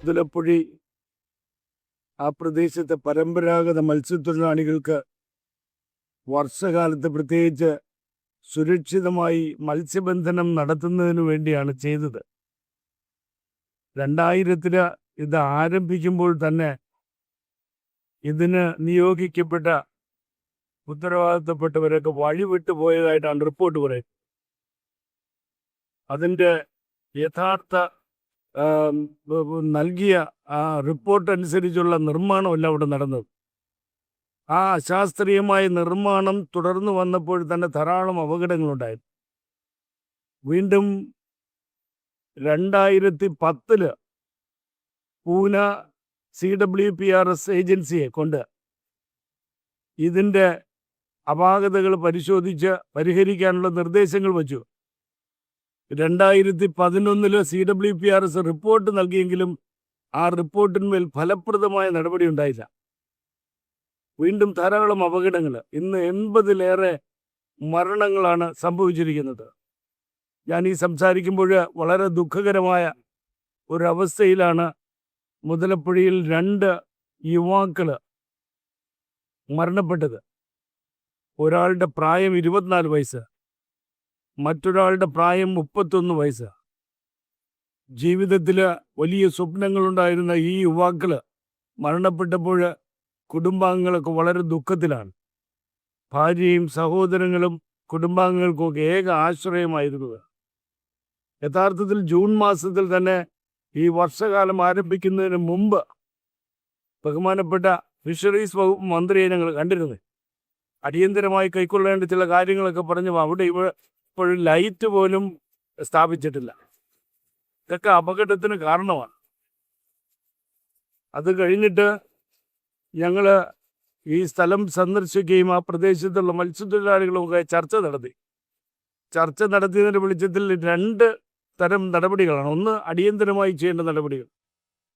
മുതലപ്പൊഴി ആ പ്രദേശത്തെ പരമ്പരാഗത മത്സ്യത്തൊഴിലാളികൾക്ക് വർഷകാലത്ത് പ്രത്യേകിച്ച് സുരക്ഷിതമായി മത്സ്യബന്ധനം നടത്തുന്നതിന് വേണ്ടിയാണ് ചെയ്തത്. 2000 ഇത് ആരംഭിക്കുമ്പോൾ തന്നെ ഇതിന് നിയോഗിക്കപ്പെട്ട ഉത്തരവാദിത്തപ്പെട്ടവരൊക്കെ വഴിവിട്ടു പോയതായിട്ടാണ് റിപ്പോർട്ട് പറയുന്നത്. അതിൻ്റെ യഥാർത്ഥ നൽകിയ ആ റിപ്പോർട്ട് അനുസരിച്ചുള്ള നിർമ്മാണമല്ല അവിടെ നടന്നത്. ആ അശാസ്ത്രീയമായ നിർമ്മാണം തുടർന്ന് വന്നപ്പോൾ തന്നെ ധാരാളം അപകടങ്ങളുണ്ടായിരുന്നു. വീണ്ടും 2010 പൂന CWPRS ഏജൻസിയെ കൊണ്ട് ഇതിൻ്റെ അപാകതകൾ പരിശോധിച്ച് പരിഹരിക്കാനുള്ള നിർദ്ദേശങ്ങൾ വച്ചു. 2011 CWPRS റിപ്പോർട്ട് നൽകിയെങ്കിലും ആ റിപ്പോർട്ടിന്മേൽ ഫലപ്രദമായ നടപടി ഉണ്ടായില്ല. വീണ്ടും ധാരാളം അപകടങ്ങൾ, ഇന്ന് 80-ലേറെ മരണങ്ങളാണ് സംഭവിച്ചിരിക്കുന്നത്. ഞാൻ ഈ സംസാരിക്കുമ്പോൾ വളരെ ദുഃഖകരമായ ഒരവസ്ഥയിലാണ് മുതലപ്പുഴയിൽ 2 യുവാക്കൾ മരണപ്പെട്ടത്. ഒരാളുടെ പ്രായം 24 വയസ്സ്, മറ്റൊരാളുടെ പ്രായം 31 വയസ്സ്. ജീവിതത്തിൽ വലിയ സ്വപ്നങ്ങളുണ്ടായിരുന്ന ഈ യുവാക്കൾ മരണപ്പെട്ടപ്പോൾ കുടുംബാംഗങ്ങളൊക്കെ വളരെ ദുഃഖത്തിലാണ്. ഭാര്യയും സഹോദരങ്ങളും കുടുംബാംഗങ്ങൾക്കൊക്കെ ഏക ആശ്രയമായിരുന്നു. യഥാർത്ഥത്തിൽ ജൂൺ മാസത്തിൽ തന്നെ ഈ വർഷകാലം ആരംഭിക്കുന്നതിന് മുമ്പ് ബഹുമാനപ്പെട്ട ഫിഷറീസ് വകുപ്പ് മന്ത്രിയെ ഞങ്ങൾ കണ്ടിരുന്നു. അടിയന്തരമായി കൈക്കൊള്ളേണ്ട ചില കാര്യങ്ങളൊക്കെ പറഞ്ഞു. അവിടെ ഇപ്പോഴും ലൈറ്റ് പോലും സ്ഥാപിച്ചിട്ടില്ല. ഇതൊക്കെ അപകടത്തിന് കാരണമാണ്. അത് കഴിഞ്ഞിട്ട് ഞങ്ങൾ ഈ സ്ഥലം സന്ദർശിക്കുകയും ആ പ്രദേശത്തുള്ള മത്സ്യത്തൊഴിലാളികളുമൊക്കെ ചർച്ച നടത്തിയതിൻ്റെ വെളിച്ചത്തിൽ 2 തരം നടപടികളാണ്. ഒന്ന്, അടിയന്തരമായി ചെയ്യേണ്ട നടപടികൾ.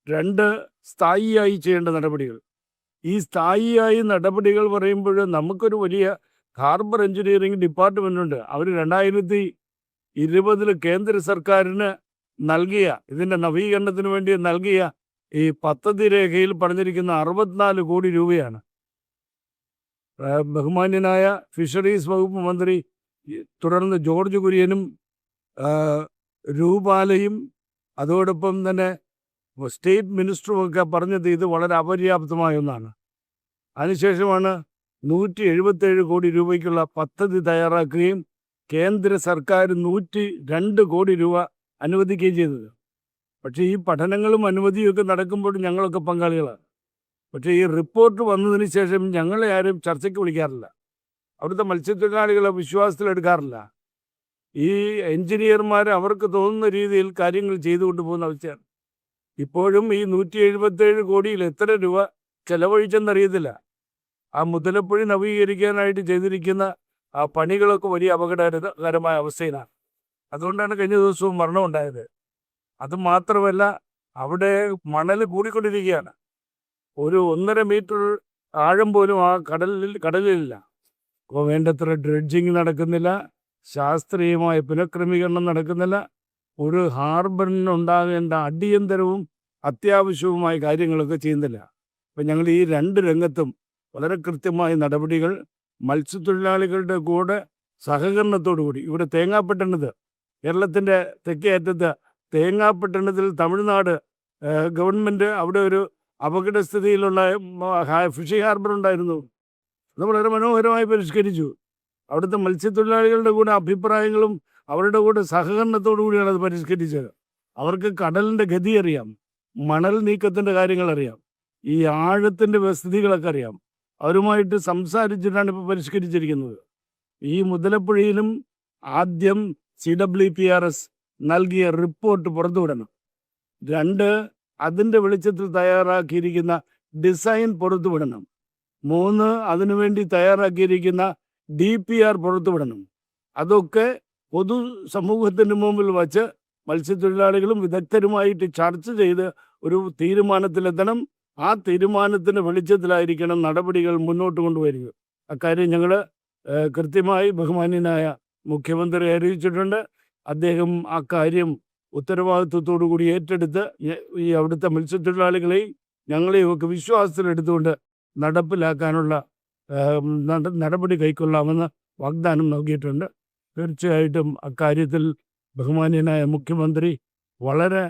2, സ്ഥായിയായി ചെയ്യേണ്ട നടപടികൾ. ഈ സ്ഥായിയായി നടപടികൾ പറയുമ്പോൾ നമുക്കൊരു വലിയ ഹാർബർ എഞ്ചിനീയറിംഗ് ഡിപ്പാർട്ട്മെൻ്റ് ഉണ്ട്. അവർ 2020 കേന്ദ്ര സർക്കാരിന് നൽകിയ, ഇതിൻ്റെ നവീകരണത്തിന് വേണ്ടി നൽകിയ ഈ പദ്ധതി രേഖയിൽ പറഞ്ഞിരിക്കുന്ന 64 കോടി രൂപയാണ്. ബഹുമാന്യനായ ഫിഷറീസ് വകുപ്പ് മന്ത്രി, തുടർന്ന് ജോർജ് കുര്യനും രൂപാലയും അതോടൊപ്പം തന്നെ സ്റ്റേറ്റ് മിനിസ്റ്ററും ഒക്കെ പറഞ്ഞത് ഇത് വളരെ അപര്യാപ്തമായ ഒന്നാണ്. അതിനുശേഷമാണ് 177 കോടി രൂപയ്ക്കുള്ള പദ്ധതി തയ്യാറാക്കുകയും കേന്ദ്ര സർക്കാർ 102 കോടി രൂപ അനുവദിക്കുകയും ചെയ്തത്. പക്ഷേ ഈ പഠനങ്ങളും അനുമതിയൊക്കെ നടക്കുമ്പോൾ ഞങ്ങളൊക്കെ പങ്കാളികളാണ്. പക്ഷേ ഈ റിപ്പോർട്ട് വന്നതിന് ശേഷം ഞങ്ങളെ ആരും ചർച്ചയ്ക്ക് വിളിക്കാറില്ല. അവിടുത്തെ മത്സ്യത്തൊഴിലാളികളെ വിശ്വാസത്തിലെടുക്കാറില്ല. ഈ എഞ്ചിനീയർമാർ അവർക്ക് തോന്നുന്ന രീതിയിൽ കാര്യങ്ങൾ ചെയ്തുകൊണ്ട് പോകുന്ന അവസ്ഥയാണ്. ഇപ്പോഴും ഈ 177 കോടിയിൽ എത്ര രൂപ ചെലവഴിച്ചെന്നറിയത്തില്ല. ആ മുതലപ്പുഴ നവീകരിക്കാനായിട്ട് ചെയ്തിരിക്കുന്ന ആ പണികളൊക്കെ വലിയ അപകടകരമായ അവസ്ഥയിലാണ്. അതുകൊണ്ടാണ് കഴിഞ്ഞ ദിവസവും മരണമുണ്ടായത്. അതുമാത്രമല്ല, അവിടെ മണൽ കൂടിക്കൊണ്ടിരിക്കുകയാണ്. ഒരു 1.5 മീറ്റർ ആഴം പോലും ആ കടലിലില്ല. അപ്പോൾ വേണ്ടത്ര ഡ്രെഡ്ജിങ് നടക്കുന്നില്ല, ശാസ്ത്രീയമായ പുനഃക്രമീകരണം നടക്കുന്നില്ല, ഒരു ഹാർബറിനുണ്ടാകേണ്ട അടിയന്തരവും അത്യാവശ്യവുമായ കാര്യങ്ങളൊക്കെ ചെയ്യുന്നില്ല. അപ്പം ഞങ്ങൾ ഈ 2 രംഗത്തും വളരെ കൃത്യമായ നടപടികൾ മത്സ്യത്തൊഴിലാളികളുടെ കൂടെ സഹകരണത്തോടു കൂടി. ഇവിടെ തേങ്ങാപ്പട്ടണത്ത്, കേരളത്തിൻ്റെ തെക്കേ അറ്റത്ത് തേങ്ങാപ്പട്ടണത്തിൽ തമിഴ്നാട് ഗവൺമെൻറ് അവിടെ ഒരു അപകടസ്ഥിതിയിലുള്ള ഫിഷിംഗ് ഹാർബർ ഉണ്ടായിരുന്നു. അത് വളരെ മനോഹരമായി പരിഷ്കരിച്ചു. അവിടുത്തെ മത്സ്യത്തൊഴിലാളികളുടെ കൂടെ അഭിപ്രായങ്ങളും അവരുടെ കൂടെ സഹകരണത്തോടു കൂടിയാണ് അത് പരിഷ്കരിച്ചത്. അവർക്ക് കടലിൻ്റെ ഗതി അറിയാം, മണൽ നീക്കത്തിൻ്റെ കാര്യങ്ങൾ അറിയാം, ഈ ആഴത്തിൻ്റെ സ്ഥിതികളൊക്കെ അറിയാം. അവരുമായിട്ട് സംസാരിച്ചിട്ടാണ് ഇപ്പോൾ പരിഷ്കരിച്ചിരിക്കുന്നത്. ഈ മുതലപ്പുഴയിലും ആദ്യം CWPRS നൽകിയ റിപ്പോർട്ട് പുറത്തുവിടണം. 2, അതിൻ്റെ വെളിച്ചത്തിൽ തയ്യാറാക്കിയിരിക്കുന്ന ഡിസൈൻ പുറത്തുവിടണം. 3, അതിനുവേണ്ടി തയ്യാറാക്കിയിരിക്കുന്ന DPR പുറത്തുവിടണം. അതൊക്കെ പൊതു സമൂഹത്തിന് മുമ്പിൽ വച്ച് മത്സ്യത്തൊഴിലാളികളും വിദഗ്ധരുമായിട്ട് ചർച്ച ചെയ്ത് ഒരു തീരുമാനത്തിലെത്തണം. ആ തീരുമാനത്തിൻ്റെ വെളിച്ചത്തിലായിരിക്കണം നടപടികൾ മുന്നോട്ട് കൊണ്ടുവരിക. അക്കാര്യം ഞങ്ങൾ കൃത്യമായി ബഹുമാന്യനായ മുഖ്യമന്ത്രി അറിയിച്ചിട്ടുണ്ട്. അദ്ദേഹം ആ കാര്യം ഉത്തരവാദിത്വത്തോടു കൂടി ഏറ്റെടുത്ത് ഈ അവിടുത്തെ മത്സ്യത്തൊഴിലാളികളെയും ഞങ്ങളെയും ഒക്കെ വിശ്വാസത്തിലെടുത്തുകൊണ്ട് നടപ്പിലാക്കാനുള്ള നടപടി കൈക്കൊള്ളാമെന്ന് വാഗ്ദാനം നൽകിയിട്ടുണ്ട്. തീർച്ചയായിട്ടും അക്കാര്യത്തിൽ ബഹുമാന്യനായ മുഖ്യമന്ത്രി വളരെ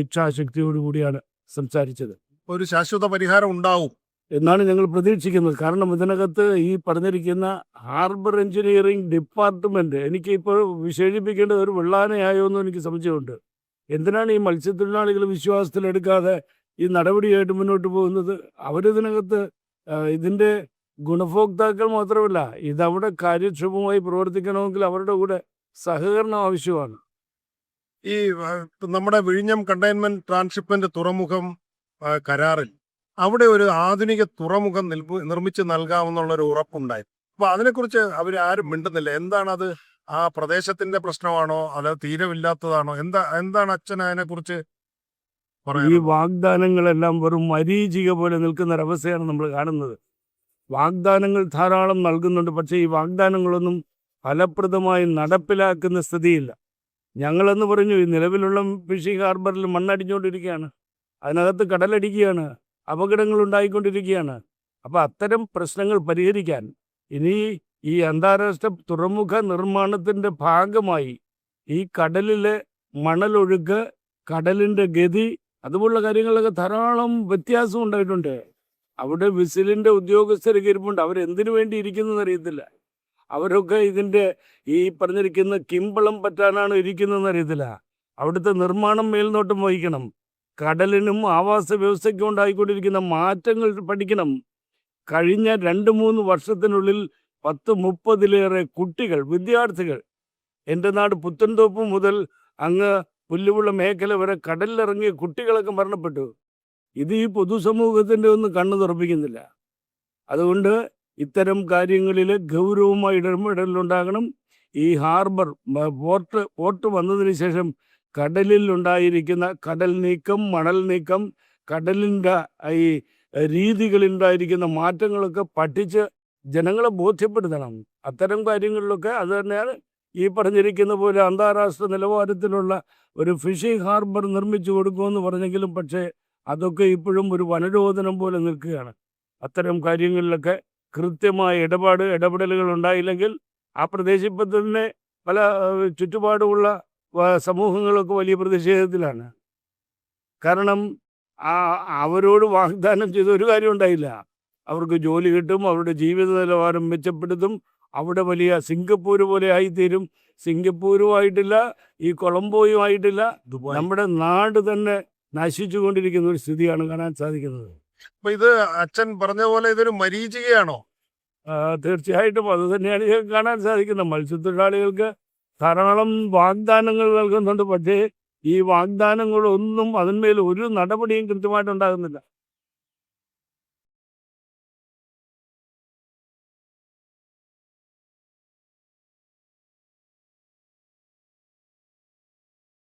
ഇച്ഛാശക്തിയോടുകൂടിയാണ് സംസാരിച്ചത്. ഒരു ശാശ്വത പരിഹാരം ഉണ്ടാവും എന്നാണ് ഞങ്ങൾ പ്രതീക്ഷിക്കുന്നത്. കാരണം ഇതിനകത്ത് ഈ പറഞ്ഞിരിക്കുന്ന ഹാർബർ എഞ്ചിനീയറിംഗ് ഡിപ്പാർട്ട്മെൻറ്റ് എനിക്ക് ഇപ്പോൾ വിശേഷിപ്പിക്കേണ്ടത് ഒരു വെള്ളാനയായോ എന്നും എനിക്ക് സംശയമുണ്ട്. എന്തിനാണ് ഈ മത്സ്യത്തൊഴിലാളികൾ വിശ്വാസത്തിലെടുക്കാതെ ഈ നടപടിയായിട്ട് മുന്നോട്ട് പോകുന്നത്? അവരിതിനകത്ത് ഇതിൻ്റെ ഗുണഭോക്താക്കൾ മാത്രമല്ല, ഇതവിടെ കാര്യക്ഷമമായി പ്രവർത്തിക്കണമെങ്കിൽ അവരുടെ കൂടെ സഹകരണം ആവശ്യമാണ്. ഈ നമ്മുടെ വിഴിഞ്ഞം കണ്ടെയ്ൻമെന്റ് ട്രാൻസ്ഷിപ്മെന്റ് തുറമുഖം കരാറിൽ അവിടെ ഒരു ആധുനിക തുറമുഖം നിർമ്മിച്ച് നൽകാമെന്നുള്ളൊരു ഉറപ്പുണ്ടായിരുന്നു. അപ്പൊ അതിനെക്കുറിച്ച് അവരാരും മിണ്ടുന്നില്ല. എന്താണത്? ആ പ്രദേശത്തിന്റെ പ്രശ്നമാണോ അതോ തീരമില്ലാത്തതാണോ? എന്താണ് അച്ഛൻ അതിനെക്കുറിച്ച് ഈ പറയാനുള്ളത്? വാഗ്ദാനങ്ങളെല്ലാം വെറും മരീചിക പോലെ നിൽക്കുന്നൊരവസ്ഥയാണ് നമ്മൾ കാണുന്നത്. വാഗ്ദാനങ്ങൾ ധാരാളം നൽകുന്നുണ്ട്, പക്ഷേ ഈ വാഗ്ദാനങ്ങളൊന്നും ഫലപ്രദമായി നടപ്പിലാക്കുന്ന സ്ഥിതിയില്ല. ഞങ്ങളെന്ന് പറഞ്ഞു, ഈ നിലവിലുള്ള ഫിഷിംഗ് ഹാർബറിൽ മണ്ണടിഞ്ഞുകൊണ്ടിരിക്കുകയാണ്, അതിനകത്ത് കടലടിക്കുകയാണ്, അപകടങ്ങൾ ഉണ്ടായിക്കൊണ്ടിരിക്കുകയാണ്. അപ്പോൾ അത്തരം പ്രശ്നങ്ങൾ പരിഹരിക്കാൻ ഇനി ഈ അന്താരാഷ്ട്ര തുറമുഖ നിർമ്മാണത്തിൻ്റെ ഭാഗമായി ഈ കടലിലെ മണലൊഴുക്ക്, കടലിൻ്റെ ഗതി, അതുപോലുള്ള കാര്യങ്ങളിലൊക്കെ ധാരാളം വ്യത്യാസം ഉണ്ടായിട്ടുണ്ട്. അവിടെ വിസിലിൻ്റെ ഉദ്യോഗസ്ഥരൊക്കെ ഇരിപ്പുണ്ട്. അവരെന്തിനു വേണ്ടി ഇരിക്കുന്നതെന്ന് അറിയത്തില്ല. അവരൊക്കെ ഇതിൻ്റെ ഈ പറഞ്ഞിരിക്കുന്ന കിമ്പളം പറ്റാനാണ് ഇരിക്കുന്നതെന്ന് അറിയത്തില്ല. അവിടുത്തെ നിർമ്മാണം മേൽനോട്ടം വഹിക്കണം. കടലിനും ആവാസ വ്യവസ്ഥയ്ക്കും ഉണ്ടായിക്കൊണ്ടിരിക്കുന്ന മാറ്റങ്ങൾ പഠിക്കണം. കഴിഞ്ഞ 2-3 വർഷത്തിനുള്ളിൽ 10-30-ലേറെ കുട്ടികൾ, വിദ്യാർത്ഥികൾ, എൻ്റെ നാട് പുത്തൻതോപ്പ് മുതൽ അങ്ങ് പുല്ലുവിള മേഖല വരെ കടലിലിറങ്ങിയ കുട്ടികളൊക്കെ മരണപ്പെട്ടു. ഇത് ഈ പൊതുസമൂഹത്തിൻ്റെ ഒന്നും കണ്ണു തുറപ്പിക്കുന്നില്ല. അതുകൊണ്ട് ഇത്തരം കാര്യങ്ങളിൽ ഗൗരവമായി ഇടപെടലുണ്ടാകണം. ഈ ഹാർബർ പോർട്ട് വന്നതിന് ശേഷം കടലിൽ ഉണ്ടായിരിക്കുന്ന കടൽ നീക്കം, മണൽ നീക്കം, കടലിൻ്റെ ഈ രീതികളിലുണ്ടായിരിക്കുന്ന മാറ്റങ്ങളൊക്കെ പഠിച്ച് ജനങ്ങളെ ബോധ്യപ്പെടുത്തണം. അത്തരം കാര്യങ്ങളിലൊക്കെ അത് തന്നെയാണ് ഈ പറഞ്ഞിരിക്കുന്ന പോലെ അന്താരാഷ്ട്ര നിലവാരത്തിലുള്ള ഒരു ഫിഷിംഗ് ഹാർബർ നിർമ്മിച്ചു കൊടുക്കുമെന്ന് പറഞ്ഞെങ്കിലും പക്ഷേ അതൊക്കെ ഇപ്പോഴും ഒരു വനരോധനം പോലെ നിൽക്കുകയാണ്. അത്തരം കാര്യങ്ങളിലൊക്കെ കൃത്യമായ ഇടപെടലുകൾ ഉണ്ടായില്ലെങ്കിൽ ആ പ്രദേശത്തിൽ തന്നെ പല ചുറ്റുപാടുമുള്ള സമൂഹങ്ങളൊക്കെ വലിയ പ്രതിഷേധത്തിലാണ്. കാരണം അവരോട് വാഗ്ദാനം ചെയ്ത ഒരു കാര്യം ഉണ്ടായില്ല. അവർക്ക് ജോലി കിട്ടും, അവരുടെ ജീവിത നിലവാരം മെച്ചപ്പെടുത്തും, അവിടെ വലിയ സിംഗപ്പൂർ പോലെ ആയിത്തീരും. സിംഗപ്പൂരുമായിട്ടില്ല, ഈ കൊളംബോയുമായിട്ടില്ല, നമ്മുടെ നാട് തന്നെ നശിച്ചു കൊണ്ടിരിക്കുന്ന ഒരു സ്ഥിതിയാണ് കാണാൻ സാധിക്കുന്നത്. അപ്പൊ ഇത് അച്ഛൻ പറഞ്ഞ പോലെ ഇതൊരു മരീചികയാണോ? തീർച്ചയായിട്ടും അത് തന്നെയാണ് കാണാൻ സാധിക്കുന്നത്. മത്സ്യത്തൊഴിലാളികൾക്ക് ധാരാളം വാഗ്ദാനങ്ങൾ നൽകുന്നുണ്ട്, പക്ഷേ ഈ വാഗ്ദാനങ്ങളൊന്നും അതിന്മേൽ ഒരു നടപടിയും കൃത്യമായിട്ടുണ്ടാകുന്നില്ല.